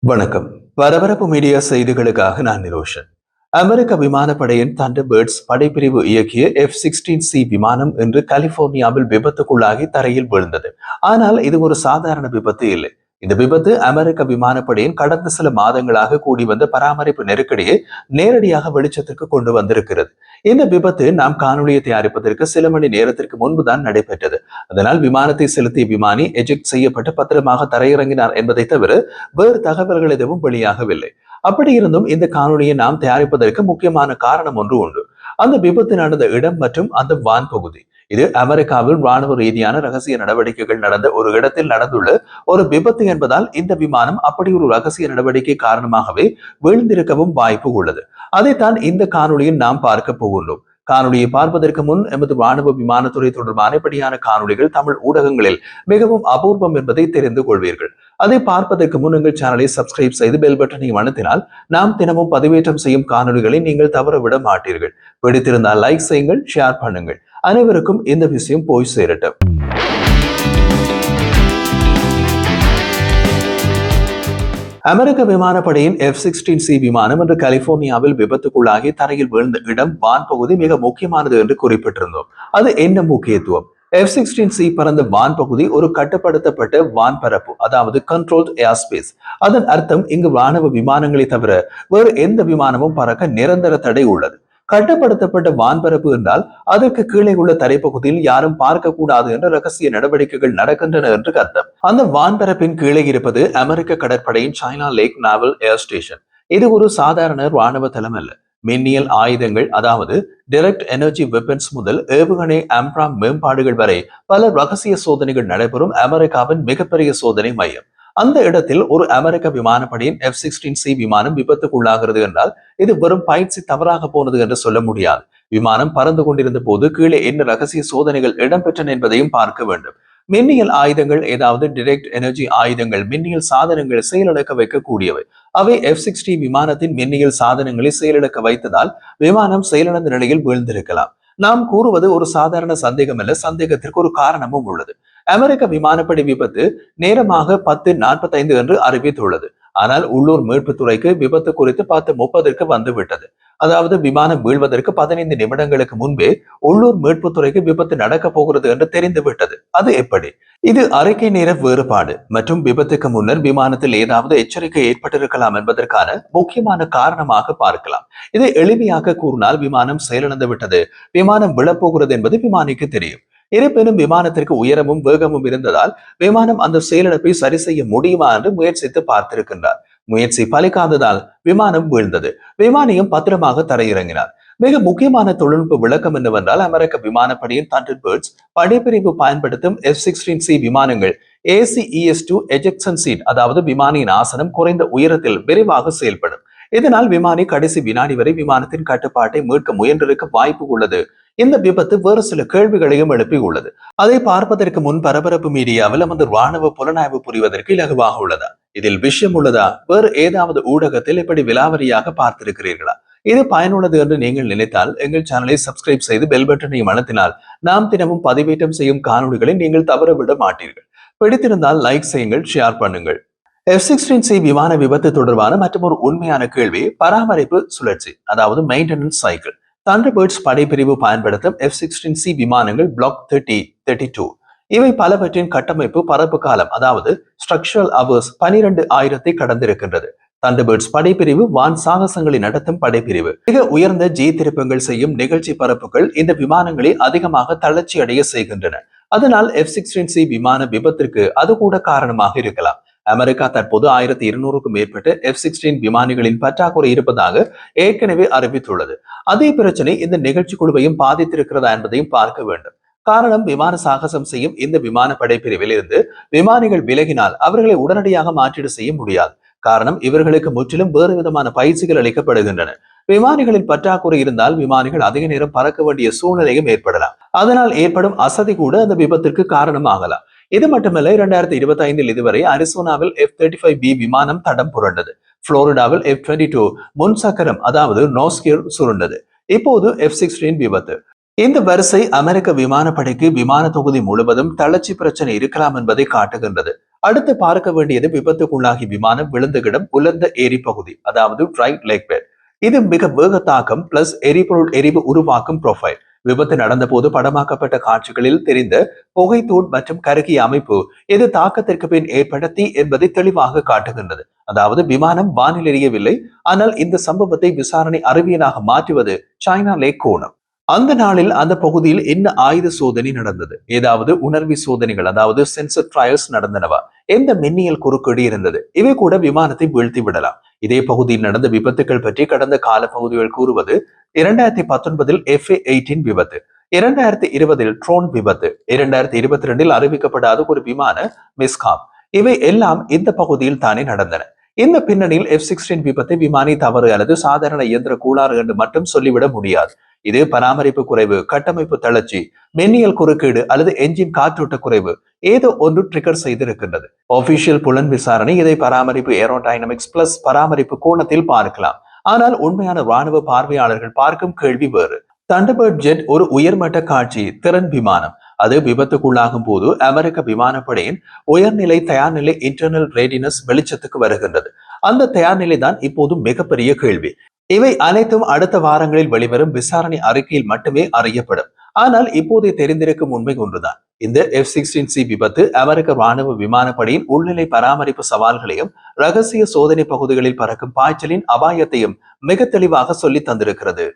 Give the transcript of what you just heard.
வணக்கம். பரபரப்பு மீடியா செய்திகளுக்காக நான் நிரோஷன். அமெரிக்க விமானப்படையின் தண்டர்பேர்ட்ஸ் படைப்பிரிவு இயக்கிய F-16C விமானம் இன்று கலிபோர்னியாவில் விபத்துக்குள்ளாகி தரையில் விழுந்தது. ஆனால் இது ஒரு சாதாரண விபத்து இல்லை. இந்த விபத்து அமெரிக்க விமானப்படையின் கடந்த சில மாதங்களாக கூடி வந்த பராமரிப்பு நெருக்கடியை நேரடியாக வெளிச்சத்திற்கு கொண்டு வந்திருக்கிறது. இந்த விபத்து நாம் காணொலியை தயாரிப்பதற்கு சில மணி நேரத்திற்கு முன்புதான் நடைபெற்றது. அதனால் விமானத்தை செலுத்திய விமானி எஜெக்ட் செய்யப்பட்டு பத்திரமாக தரையிறங்கினார் என்பதை தவிர வேறு தகவல்கள் எதுவும் வெளியாகவில்லை. அப்படி இருந்தும் இந்த காணொலியை நாம் தயாரிப்பதற்கு முக்கியமான காரணம் ஒன்று உண்டு. அந்த விபத்து நடந்த இடம் மற்றும் அந்த வான் பகுதி. இது அமெரிக்காவில் ராணுவ ரீதியான ரகசிய நடவடிக்கைகள் நடந்த ஒரு இடத்தில் நடந்துள்ள ஒரு விபத்து என்பதால் இந்த விமானம் அப்படி ஒரு ரகசிய நடவடிக்கை காரணமாகவே வீழ்ந்திருக்கவும் வாய்ப்பு உள்ளது. அதைத்தான் இந்த காணொலியில் நாம் பார்க்க போகின்றோம். காணொலியை பார்ப்பதற்கு முன் எமது ராணுவ விமானத்துறை தொடர்பான இப்படியான காணொலிகள் தமிழ் ஊடகங்களில் மிகவும் அபூர்வம் என்பதை தெரிந்து கொள்வீர்கள். அதை பார்ப்பதற்கு முன் எங்கள் சேனலை சப்ஸ்கிரைப் செய்து பெல் பட்டனை அழுத்தினால் நாம் தினமும் பதிவேற்றம் செய்யும் காணொலிகளை நீங்கள் தவறவிட மாட்டீர்கள். பிடித்திருந்தால் லைக் செய்யுங்கள், ஷேர் பண்ணுங்கள். அனைவருக்கும் இந்த விஷயம் போய் சேரட்டும். அமெரிக்க விமானப்படையின் F-16C விமானம் இன்று கலிபோர்னியாவில் விபத்துக்குள்ளாகி தரையில் விழுந்த இடம் வான் பகுதி மிக முக்கியமானது என்று குறிப்பிட்டிருந்தோம். அது என்ன முக்கியத்துவம்? F-16C பறந்த வான் பகுதி ஒரு கட்டுப்படுத்தப்பட்ட வான்பரப்பு, அதாவது கண்ட்ரோல்ட் ஏர் ஸ்பேஸ். அதன் அர்த்தம் இங்கு ராணுவ விமானங்களை தவிர வேறு எந்த விமானமும் பறக்க நிரந்தர தடை உள்ளது. கட்டுப்படுத்தப்பட்ட வான்பரப்பு என்றால் அதற்கு கீழே உள்ள தரைப்பகுதியில் யாரும் பார்க்க கூடாது என்ற ரகசிய நடவடிக்கைகள் நடக்கின்றன என்று அர்த்தம். அந்த வான்பரப்பின் கீழே இருப்பது அமெரிக்க கடற்படையின் சைனா லேக் நாவல் ஏர் ஸ்டேஷன். இது ஒரு சாதாரண ராணுவ தளம் அல்ல. மின்னியல் ஆயுதங்கள், அதாவது டைரக்ட் எனர்ஜி வெப்பன்ஸ் முதல் ஏவுகணை ஆம்ப்ராம் மேம்பாடுகள் வரை பல ரகசிய சோதனைகள் நடைபெறும் அமெரிக்காவின் மிகப்பெரிய சோதனை மையம். அந்த இடத்தில் ஒரு அமெரிக்க விமானப்படையின் F-16C விமானம் விபத்துக்குள்ளாகிறது என்றால் இது வெறும் பயிற்சி தவறாக போனது என்று சொல்ல முடியாது. விமானம் பறந்து கொண்டிருந்த போது கீழே என்ன ரகசிய சோதனைகள் இடம்பெற்றன என்பதையும் பார்க்க வேண்டும். மின்னியல் ஆயுதங்கள், ஏதாவது டைரக்ட் எனர்ஜி ஆயுதங்கள், மின்னியல் சாதனங்கள் செயலிழக்க வைக்கக்கூடியவை. அவை F-16 விமானத்தின் மின்னியல் சாதனங்களை செயலிழக்க வைத்ததால் விமானம் செயலிழந்த நிலையில் வீழ்ந்திருக்கலாம். நாம் கூறுவது ஒரு சாதாரண சந்தேகம் அல்ல, சந்தேகத்திற்கு ஒரு காரணமும் உள்ளது. அமெரிக்க விமானப்படை விபத்து நேரமாக 10:45 என்று அறிவித்துள்ளது. ஆனால் உள்ளூர் மீட்புத்துறைக்கு விபத்து குறித்து 10:30 வந்துவிட்டது. அதாவது விமானம் வீழ்வதற்கு 15 நிமிடங்களுக்கு முன்பே உள்ளூர் மீட்புத்துறைக்கு விபத்து நடக்க போகிறது என்று தெரிந்துவிட்டது. அது எப்படி? இது அறிக்கை நேர வேறுபாடு மற்றும் விபத்துக்கு முன்னர் விமானத்தில் ஏதாவது எச்சரிக்கை ஏற்பட்டிருக்கலாம் என்பதற்கான முக்கியமான காரணமாக பார்க்கலாம். இதை எளிமையாக கூறினால் விமானம் செயலிழந்து விட்டது, விமானம் விழப்போகிறது என்பது விமானிக்கு தெரியும். இருப்பினும் விமானத்திற்கு உயரமும் வேகமும் இருந்ததால் விமானம் அந்த செயலிழப்பை சரி செய்ய முடியுமா என்று முயற்சித்து பார்த்திருக்கின்றார். முயற்சி பலிக்காததால் விமானம் வீழ்ந்தது. விமானியும் பத்திரமாக தரையிறங்கினார். மிக முக்கியமான தொழில்நுட்ப விளக்கம் என்னவென்றால், அமெரிக்க விமானப்படையின் தண்டர்பேர்ட்ஸ் படைப்பிரிவு பயன்படுத்தும் F-16C விமானங்கள் ACES-2 எஜெக்ஷன் சீட், அதாவது விமானியின் ஆசனம் குறைந்த உயரத்தில் விரைவாக செயல்படும். இதனால் விமானி கடைசி வினாடி வரை விமானத்தின் கட்டுப்பாட்டை மீட்க முயன்றிருக்க வாய்ப்பு உள்ளது. இந்த விபத்து வேறு சில கேள்விகளையும் எழுப்பி உள்ளது. அதை பார்ப்பதற்கு முன் பரபரப்பு மீடியாவில் நமது ராணுவ புலனாய்வு புரிவதற்கு இலகுவாக உள்ளதா, இதில் விஷயம் உள்ளதா, வேறு ஏதாவது ஊடகத்தில் இப்படி விலாவரியாக பார்த்திருக்கிறீர்களா? இது பயனுள்ளது என்று நீங்கள் நினைத்தால் எங்கள் சேனலை சப்ஸ்கிரைப் செய்து பெல் பட்டனை அழுத்தினால் நாம் தினமும் பதிவேற்றம் செய்யும் காணொலிகளை நீங்கள் தவறவிட மாட்டீர்கள். பிடித்திருந்தால் லைக் செய்யுங்கள், ஷேர் பண்ணுங்கள். F-16C விமான விபத்து தொடர்பான மற்றொரு உண்மையான கேள்வி பராமரிப்பு சுழற்சி, அதாவது மெயின்டெனன்ஸ் சைக்கிள். தண்டர்பேர்ட்ஸ் படைப்பிரிவு பயன்படுத்தும் F-16C விமானங்கள் Block 30, 32. இவை பலவற்றின் கட்டமைப்பு பரப்பு காலம், அதாவது ஸ்ட்ரக்சரல் அவர்ஸ் 12,000 கடந்திருக்கின்றது. தண்டர்பேர்ட்ஸ் படைப்பிரிவு வான் சாகசங்களை நடத்தும் படைப்பிரிவு. மிக உயர்ந்த G திருப்பங்கள் செய்யும் நிகழ்ச்சி பரப்புகள் இந்த விமானங்களை அதிகமாக தளர்ச்சி அடைய செய்கின்றன. அதனால் F-16C விமான விபத்திற்கு அது கூட காரணமாக இருக்கலாம். அமெரிக்கா தற்போது 1200க்கும் மேற்பட்ட F-16 விமானிகளின் பற்றாக்குறை இருப்பதாக ஏற்கனவே அறிவித்துள்ளது. அதே பிரச்சனை இந்த நிகழ்ச்சி குழுவையும் பாதித்திருக்கிறதா என்பதையும் பார்க்க வேண்டும். காரணம், விமான சாகசம் செய்யும் இந்த விமான படைப்பிரிவில் இருந்து விமானிகள் விலகினால் அவர்களை உடனடியாக மாற்றீடு செய்ய முடியாது. காரணம், இவர்களுக்கு முற்றிலும் வேறு விதமான பயிற்சிகள் அளிக்கப்படுகின்றன. விமானிகளின் பற்றாக்குறை இருந்தால் விமானிகள் அதிக நேரம் பறக்க வேண்டிய சூழ்நிலையும் ஏற்படலாம். அதனால் ஏற்படும் அசதி கூட அந்த விபத்திற்கு காரணமாகலாம். இது மட்டுமல்ல, 2025 இதுவரை அரிசோனாவில் F-35B விமானம் தடம் புரண்டது. புளோரிடாவில் F-22 முன் சக்கரம், அதாவது நோஸ்கியர் சுருண்டது. இப்போது F-16 விபத்து. இந்த வரிசை அமெரிக்க விமானப்படைக்கு விமான தொகுதி முழுவதும் தளர்ச்சி பிரச்சனை இருக்கலாம் என்பதை காட்டுகின்றது. அடுத்து பார்க்க வேண்டியது விபத்துக்குள்ளாகி விமானம் விழுந்த இடம் உலர்ந்த ஏரி பகுதி, அதாவது ரைட் லேக் பெட். இது மிக வேக தாக்கம் பிளஸ் எரிபொருள் எரிவு உருவாக்கும் ப்ரொஃபைல். விபத்து நடந்த போது படமாக்கப்பட்ட காட்சிகளில் தெரிந்த புகைத்தூண் மற்றும் கருகிய அமைப்பு இது தாக்கத்திற்கு பின் ஏற்பட்ட தீ என்பதை தெளிவாக காட்டுகின்றது. அதாவது விமானம் வானில் எரியவில்லை, ஆனால் இந்த சம்பவத்தை விசாரணை அறிவியலாக மாற்றுவது சைனா லேக் கோணம். அந்த நாளில் அந்த பகுதியில் என்ன ஆயுத சோதனை நடந்தது, ஏதாவது உணர்வி சோதனைகள் அதாவது சென்சர் ட்ரையல்ஸ் நடந்தனவா, எந்த மின்னியல் குறுக்கீடு இருந்தது, இவை கூட விமானத்தை வீழ்த்தி விடலாம். இதே பகுதியில் நடந்த விபத்துக்கள் பற்றி கடந்த கால பகுதிகள் கூறுவது 2019 FA-18 விபத்து, 2020 ட்ரோன் விபத்து, 2022 அறிவிக்கப்படாத ஒரு விமான மிஸ்காப், இவை எல்லாம் இந்த பகுதியில் தானே நடந்தன. இந்த பின்னணியில் F-16 விபத்தை விமானி தவறு அல்லது சாதாரண இயந்திர கூளாறு என்று மட்டும் சொல்லிவிட முடியாது. இது பராமரிப்பு குறைவு, கட்டமைப்பு தளர்ச்சி, மின்னியல் குறுக்கீடு அல்லது என்ஜின் காற்றோட்ட குறைவு ஏதோ ஒன்று ட்ரிகர் செய்திருக்கின்றது. ஒபிஷியல் புலன் விசாரணை இதை பராமரிப்பு ஏரோடைனமிக்ஸ் பிளஸ் பராமரிப்பு கோணத்தில் பார்க்கலாம். ஆனால் உண்மையான ராணுவ பார்வையாளர்கள் பார்க்கும் கேள்வி வேறு. தண்டர்பர்ட் ஜெட் ஒரு உயர்மட்ட காட்சி திறன் விமானம். அது விபத்துக்குள்ளாகும் போது அமெரிக்க விமானப்படையின் உயர்நிலை தயார்நிலை இன்டர்னல் ரெடினஸ் வெளிச்சத்துக்கு வருகின்றது. அந்த தயார்நிலை தான் இப்போது மிகப்பெரிய கேள்வி. இவை அனைத்தும் அடுத்த வாரங்களில் வெளிவரும் விசாரணை அறிக்கையில் மட்டுமே அறியப்படும். ஆனால் இப்போதே தெரிந்திருக்கும் உண்மை ஒன்றுதான், இந்த F-16C விபத்து அமெரிக்க ராணுவ விமானப்படையின் உள்நிலை பராமரிப்பு சவால்களையும் ரகசிய சோதனை பகுதிகளில் பறக்கும் பாய்ச்சலின் அபாயத்தையும் மிக தெளிவாக சொல்லி தந்திருக்கிறது.